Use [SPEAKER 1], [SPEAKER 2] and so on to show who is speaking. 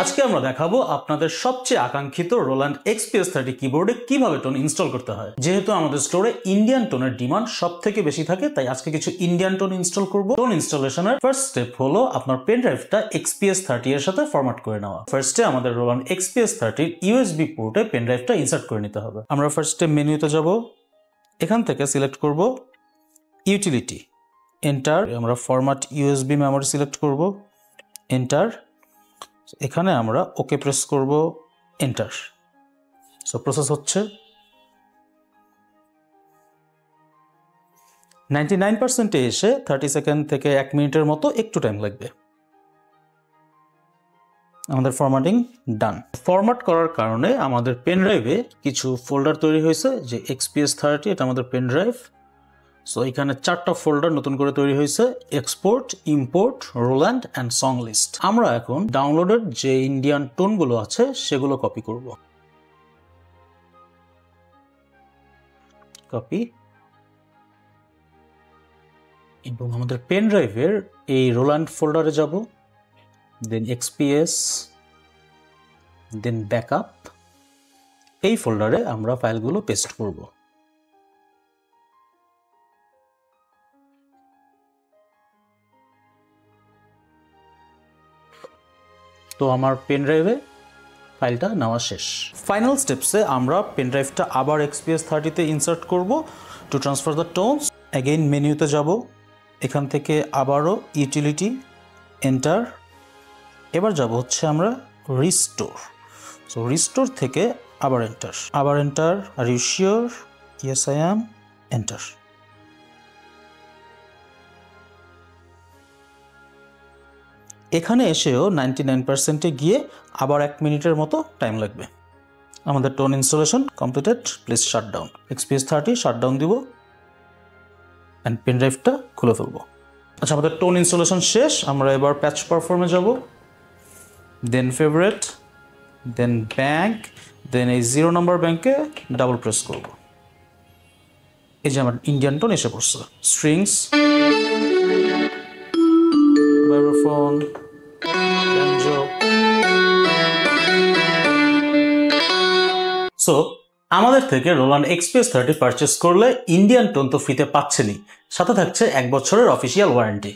[SPEAKER 1] আজকে আমরা দেখাবো আপনাদের সবচেয়ে আকাঙ্ক্ষিত রোল্যান্ড XPS 30 কিবোর্ডে কিভাবে টোন ইনস্টল করতে হয়। যেহেতু আমাদের স্টোরে ইন্ডিয়ান টোনের ডিমান্ড সবথেকে বেশি থাকে, তাই আজকে কিছু ইন্ডিয়ান টোন ইনস্টল করব। টোন ইনস্টলেশনের ফার্স্ট স্টেপ হলো আপনার পেন ড্রাইভটা XPS 30 এর সাথে ফরম্যাট করে নেওয়া। ফার্স্টে আমাদের রোল্যান্ড XPS 30 USB পোর্টে পেন ড্রাইভটা ইনসার্ট করে নিতে হবে। আমরা ফার্স্টে মেনুতে যাব, এখান থেকে সিলেক্ট করব ইউটিলিটি, এন্টার। আমরা ফরম্যাট USB মেমোরি সিলেক্ট করব, এন্টার। এখানে আমরা ওকে প্রেস করব, এন্টার। সো প্রসেস হচ্ছে। 99% এসে 30 সেকেন্ড থেকে 1 মিনিটের মতো একটু টাইম লাগবে। আমাদের ফরম্যাটিং ডান। ফরম্যাট করার কারণে আমাদের পেন ড্রাইভে কিছু ফোল্ডার তৈরি হয়েছে, যে XPS 30 এটা আমাদের পেন ড্রাইভ। সো এখানে 4টা ফোল্ডার নতুন করে তৈরি হয়েছে, export, import, Roland and song list. আমরা এখন ডাউনলোডের যে ইন্ডিয়ান টোনগুলো আছে সেগুলো কপি করব। কপি, এবং আমাদের পেন ড্রাইভের এই রোল্যান্ড ফোল্ডারে যাব, দেন XPS, দেন ব্যাকআপ। এই ফোল্ডারে আমরা ফাইলগুলো পেস্ট করব। তো আমার পেন ড্রাইভে ফাইলটা নেওয়া শেষ। ফাইনাল স্টেপসে আমরা পেন ড্রাইভটা আবার XPS 30-তে ইনসার্ট করব to transfer the tones. Again মেনুতে যাব, এখান থেকে আবারও ইউটিলিটি, এন্টার। এবার যাব হচ্ছে আমরা রিস্টোর। সো রিস্টোর থেকে আবার এন্টার, আবার enter. Are you sure? Yes I am, enter. এখানে এসেও 99%-এ গিয়ে আবার 1 মিনিটের মতো টাইম লাগবে। আমাদের tone installation completed. Please shut down. XPS 30 shut down দিব অ্যান্ড পেন ড্রাইভটা খুলে ফেলবো। আচ্ছা, আমাদের টোন ইনস্টলেশন শেষ। আমরা এবার প্যাচ পারফর্মে যাব, দেন ফেভারিট, দেন ব্যাংক, দেন এই 0 নম্বর ব্যাংকে ডাবল প্রেস করব। এই যে আমার ইন্ডিয়ান টোন এসে পড়ছে। Strings, ভাইব্রাফোন, banjo. সো আমাদের থেকে রোল্যান্ড XPS 30 পারচেস করলে ইন্ডিয়ান টোন তো ফ্রিতে পাচ্ছেনই, সাথে থাকছে 1 বছরের অফিসিয়াল ওয়ারেন্টি।